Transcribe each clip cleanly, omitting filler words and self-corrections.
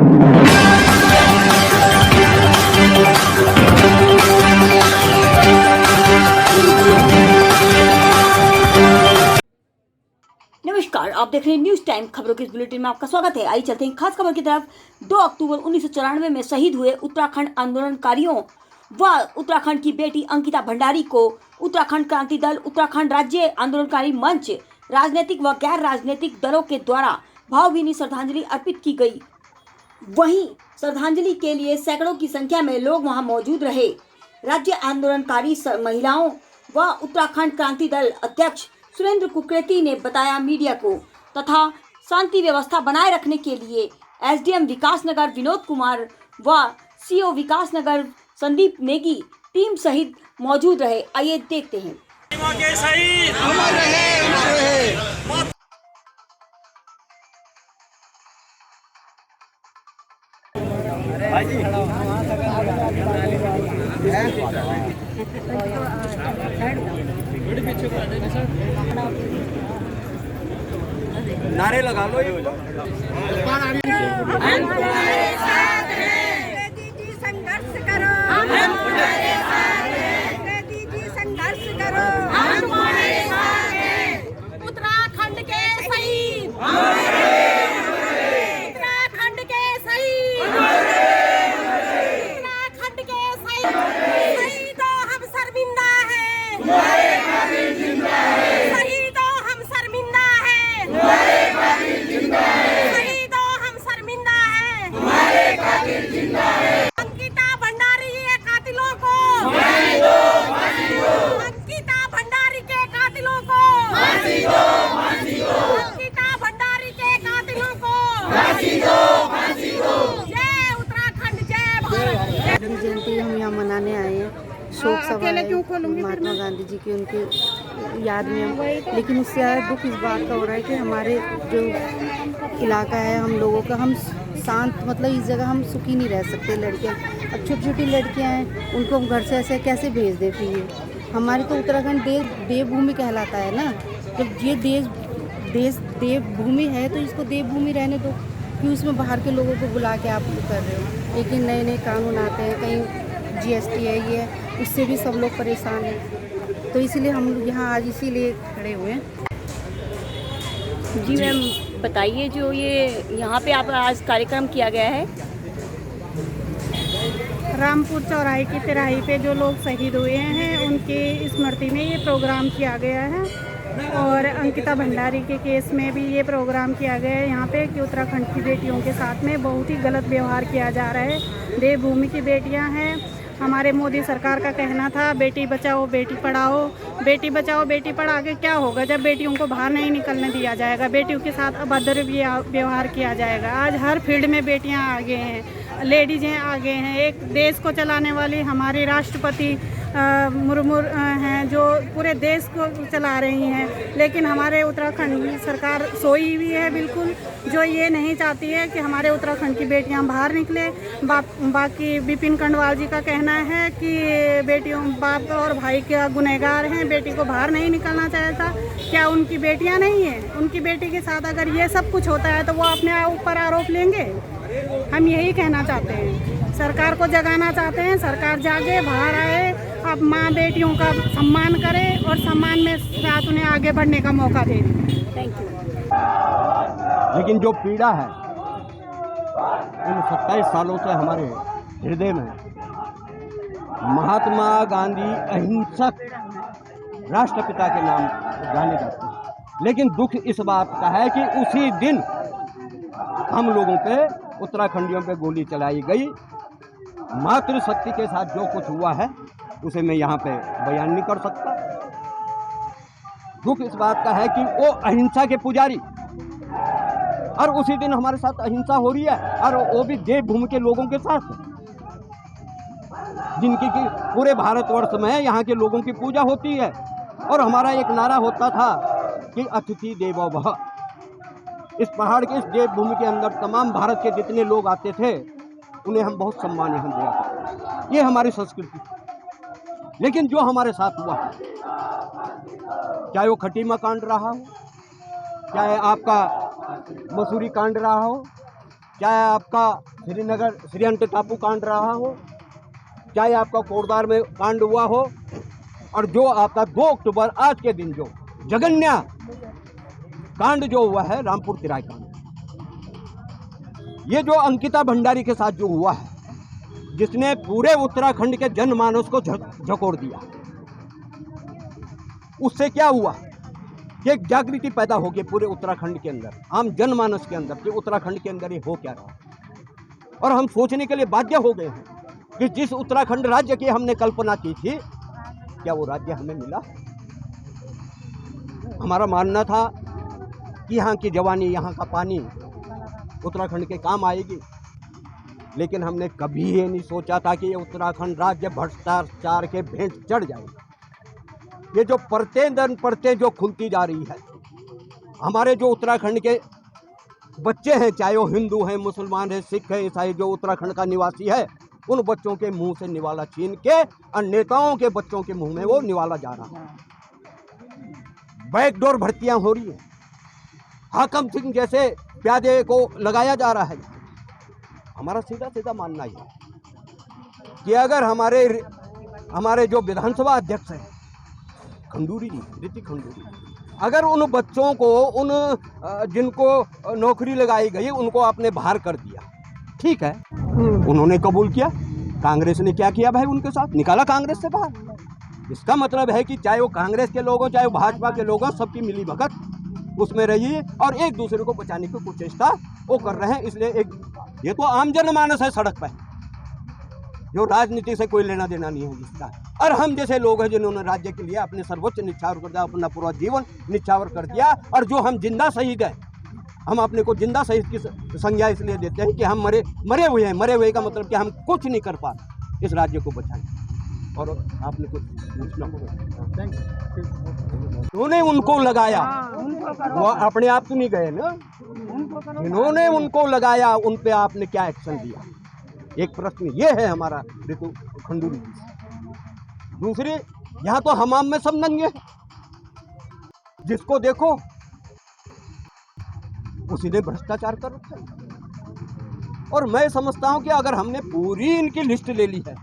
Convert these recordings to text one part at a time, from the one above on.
नमस्कार, आप देख रहे हैं न्यूज टाइम। खबरों के इस बुलेटिन में आपका स्वागत है। आइए चलते हैं खास खबर की तरफ। 2 अक्टूबर 1994 में शहीद हुए उत्तराखंड आंदोलनकारियों व उत्तराखंड की बेटी अंकिता भंडारी को उत्तराखंड क्रांति दल, उत्तराखंड राज्य आंदोलनकारी मंच, राजनीतिक व गैर राजनीतिक दलों के द्वारा भावभीनी श्रद्धांजलि अर्पित की गई। वहीं श्रद्धांजलि के लिए सैकड़ों की संख्या में लोग वहां मौजूद रहे। राज्य आंदोलनकारी महिलाओं व उत्तराखंड क्रांति दल अध्यक्ष सुरेंद्र कुकरेती ने बताया मीडिया को, तथा शांति व्यवस्था बनाए रखने के लिए एसडीएम विकासनगर विनोद कुमार व सीओ विकासनगर संदीप नेगी टीम सहित मौजूद रहे। आइए देखते हैं। नारे लगा लो। हम तुम्हारे साथ हैं। दीदी संघर्ष करो। हम तुम्हारे साथ हैं। दीदी संघर्ष करो। हम तुम्हारे साथ हैं। उत्तराखंड के शहीद, उत्तराखंड के शहीद, उत्तराखंड के शहीदों हम शर्मिंदा हैं। शहीदों हम शर्मिंदा हैं। शहीदों हम शर्मिंदा हैं। अंकिता भंडारी के कातिलों को, अंकिता भंडारी के कातिलों को, अंकिता भंडारी के कातिलों को, जय उत्तराखंड, जय भारत। जयंती हम यहाँ मनाने आए हैं। शोक सभा है महात्मा गांधी जी की, उनके याद में हम, लेकिन उससे ज़्यादा दुख इस बात का हो रहा है कि हमारे जो इलाका है, हम लोगों का, हम शांत, मतलब इस जगह हम सुखी नहीं रह सकते। लड़कियां, अब छोटी छोटी लड़कियां हैं, उनको हम घर से ऐसे कैसे भेज दे? फिर ये हमारी तो उत्तराखंड देवभूमि कहलाता है ना। जब ये देवभूमि है तो इसको देवभूमि रहने दो। क्यों इसमें बाहर के लोगों को बुला के आप कर रहे हो? लेकिन नए नए कानून आते हैं, कहीं जीएसटी है, ये है, उससे भी सब लोग परेशान हैं। तो इसीलिए हम लोग यहाँ आज इसीलिए खड़े हुए हैं। जी मैम, बताइए, जो ये यहाँ पे आप आज कार्यक्रम किया गया है। रामपुर चौराहे की तिराही पे जो लोग शहीद हुए हैं उनकी स्मृति में ये प्रोग्राम किया गया है, और अंकिता भंडारी के केस में भी ये प्रोग्राम किया गया है यहाँ पे कि उत्तराखंड की बेटियों के साथ में बहुत ही गलत व्यवहार किया जा रहा है। देवभूमि की बेटियाँ हैं। हमारे मोदी सरकार का कहना था बेटी बचाओ बेटी पढ़ाओ। बेटी बचाओ बेटी पढ़ा के क्या होगा जब बेटियों को बाहर नहीं निकलने दिया जाएगा, बेटियों के साथ अभद्र व्यवहार किया जाएगा। आज हर फील्ड में बेटियां आगे हैं, लेडीज़ें आगे हैं। एक देश को चलाने वाली हमारी राष्ट्रपति मुर्मू हैं जो पूरे देश को चला रही हैं, लेकिन हमारे उत्तराखंड सरकार सोई हुई है बिल्कुल, जो ये नहीं चाहती है कि हमारे उत्तराखंड की बेटियां बाहर निकले। बाकी विपिन कंडवाल जी का कहना है कि बेटियों, बाप और भाई का गुनहगार हैं, बेटी को बाहर नहीं निकलना चाहता। क्या उनकी बेटियां नहीं हैं? उनकी बेटी के साथ अगर ये सब कुछ होता है तो वो अपने ऊपर आरोप लेंगे। हम यही कहना चाहते हैं, सरकार को जगाना चाहते हैं, सरकार जागे, बाहर आए, अब माँ बेटियों का सम्मान करे और सम्मान में साथ उन्हें आगे बढ़ने का मौका दे। Thank you. लेकिन जो पीड़ा है इन 27 सालों से हमारे हृदय में, महात्मा गांधी अहिंसक राष्ट्रपिता के नाम जाने जाते हैं, लेकिन दुख इस बात का है कि उसी दिन हम लोगों पे, उत्तराखंडियों पे गोली चलाई गई। मातृशक्ति के साथ जो कुछ हुआ है उसे मैं यहाँ पे बयान नहीं कर सकता। दुख इस बात का है कि वो अहिंसा के पुजारी, और उसी दिन हमारे साथ अहिंसा हो रही है, और वो भी देवभूमि के लोगों के साथ, जिनकी की पूरे भारतवर्ष में यहाँ के लोगों की पूजा होती है। और हमारा एक नारा होता था कि अतिथि देवो भव। इस पहाड़ के, इस देवभूमि के अंदर तमाम भारत के जितने लोग आते थे उन्हें हम बहुत सम्मान यहाँ दिया था। ये हमारी संस्कृति। लेकिन जो हमारे साथ हुआ, चाहे वो खटीमा कांड रहा हो, चाहे आपका मसूरी कांड रहा हो, चाहे आपका श्रीनगर श्रीहंट टापू कांड रहा हो, चाहे आपका कोटद्वार में कांड हुआ हो, और जो आपका 2 अक्टूबर आज के दिन जो जघन्य कांड जो हुआ है रामपुर तिराई कांड, ये जो अंकिता भंडारी के साथ जो हुआ है, जिसने पूरे उत्तराखंड के जनमानस को झकोड़ दिया, उससे क्या हुआ कि एक जागृति पैदा होगी पूरे उत्तराखंड के अंदर, आम जनमानस के अंदर, कि उत्तराखंड के अंदर ये हो क्या रहा। और हम सोचने के लिए बाध्य हो गए हैं कि जिस उत्तराखंड राज्य की हमने कल्पना की थी, क्या वो राज्य हमें मिला? हमारा मानना था कि यहाँ की जवानी, यहाँ का पानी उत्तराखंड के काम आएगी, लेकिन हमने कभी ये नहीं सोचा था कि ये उत्तराखंड राज्य भ्रष्टाचार के भेंट चढ़ जाएगा। ये जो परतें दर परतें जो खुलती जा रही है, हमारे जो उत्तराखंड के बच्चे हैं, चाहे वो हिंदू हैं, मुसलमान हैं, सिख हैं, ईसाई, जो उत्तराखंड का निवासी है, उन बच्चों के मुंह से निवाला छीन के और नेताओं के बच्चों के मुंह में वो निवाला जा रहा है। बैकडोर भर्तियां हो रही हैं, हाकम सिंह जैसे प्यादे को लगाया जा रहा है। हमारा सीधा सीधा मानना ही है कि अगर हमारे जो विधानसभा अध्यक्ष हैं खंडूरी जी, ऋतिक खंडूरी, अगर उन बच्चों को, उन जिनको नौकरी लगाई गई, उनको आपने बाहर कर दिया, ठीक है, उन्होंने कबूल किया। कांग्रेस ने क्या किया भाई? उनके साथ निकाला कांग्रेस से बाहर। इसका मतलब है कि चाहे वो कांग्रेस के लोग हो, चाहे वो भाजपा के लोग हो, सबकी मिली भगत उसमें रही और एक दूसरे को बचाने की कुछ चेष्टा वो कर रहे हैं। इसलिए ये तो आम जनमानस है सड़क पर, जो राजनीति से कोई लेना देना नहीं है जिसका। और हम जैसे लोग हैं जिन्होंने राज्य के लिए अपने सर्वोच्च निछावर कर दिया, अपना पूरा जीवन निछावर कर दिया, और जो हम जिंदा शहीद हैं, हम अपने को जिंदा शहीद की संज्ञा इसलिए देते हैं कि हम मरे हुए हैं। मरे हुए का मतलब कि हम कुछ नहीं कर पा इस राज्य को बचाने। और आपने कुछ पूछना होगा, उन्होंने उनको लगाया, वो अपने आप तो नहीं गए ना, इन्होंने उनको लगाया, उन पे आपने क्या एक्शन लिया? एक प्रश्न ये है हमारा ऋतु खंडूरी जी से। दूसरी, यहाँ तो हमाम में सब नंगे हैं, जिसको देखो उसी ने भ्रष्टाचार कर रखा है। और मैं समझता हूं कि अगर हमने पूरी इनकी लिस्ट ले ली है,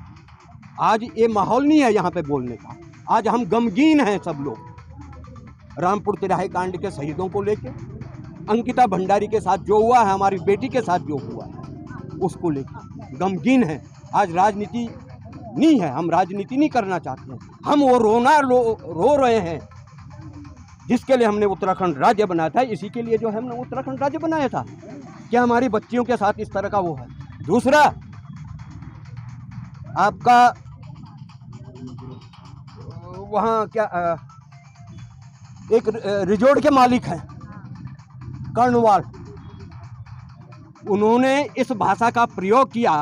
आज ये माहौल नहीं है यहाँ पे बोलने का। आज हम गमगीन हैं सब लोग, रामपुर तिराहे कांड के शहीदों को लेके, अंकिता भंडारी के साथ जो हुआ है, हमारी बेटी के साथ जो हुआ है, उसको लेके गमगीन है। आज राजनीति नहीं है, हम राजनीति नहीं करना चाहते हैं, हम वो रो रहे हैं जिसके लिए हमने उत्तराखंड राज्य बनाया था। इसी के लिए जो है हमने उत्तराखंड राज्य बनाया था, क्या हमारी बच्चियों के साथ इस तरह का वो है। दूसरा, आपका वहाँ क्या एक रिजॉर्ट के मालिक हैं कर्णवाल, उन्होंने इस भाषा का प्रयोग किया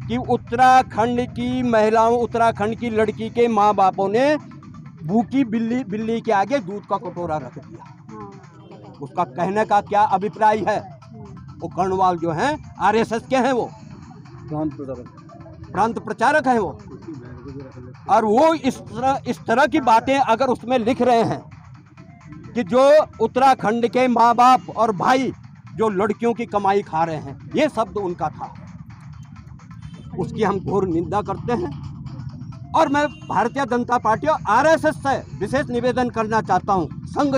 कि उत्तराखंड की महिलाओं, उत्तराखंड की लड़की के माँ बापों ने भूखी बिल्ली के आगे दूध का कटोरा रख दिया। उसका कहने का क्या अभिप्राय है? वो कर्णवाल जो हैं आरएसएस के हैं, वो प्रांत प्रचारक हैं वो, और वो इस तरह की बातें अगर उसमें लिख रहे हैं कि जो उत्तराखंड के माँ बाप और भाई जो लड़कियों की कमाई खा रहे हैं, ये शब्द उनका था, उसकी हम घोर निंदा करते हैं। और मैं भारतीय जनता पार्टी और आरएसएस से विशेष निवेदन करना चाहता हूं, संघ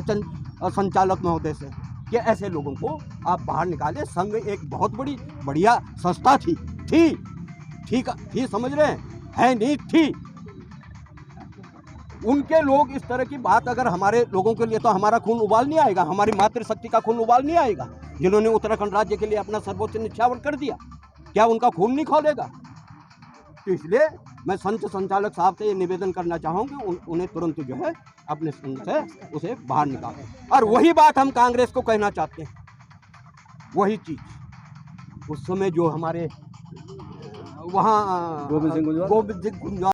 संचालक महोदय से, कि ऐसे लोगों को आप बाहर निकालें। संघ एक बहुत बढ़िया संस्था थी, ठीक थी, समझ रहे हैं, है नहीं थी। उनके लोग इस तरह की बात अगर हमारे लोगों के लिए, तो हमारा खून उबाल नहीं आएगा, हमारी मातृशक्ति का खून उबाल नहीं आएगा। जिन्होंने उत्तराखंड राज्य के लिए अपना सर्वोच्च निछावर कर दिया, क्या उनका खून नहीं खौलेगा? तो इसलिए मैं संघ संचालक साहब से ये निवेदन करना चाहूँगी, उन्हें तुरंत जो है अपने संघ से उसे बाहर निकालें। और वही बात हम कांग्रेस को कहना चाहते हैं, वही चीज़ उस समय जो हमारे वहाँ गोविंद सिंह गुंजवाल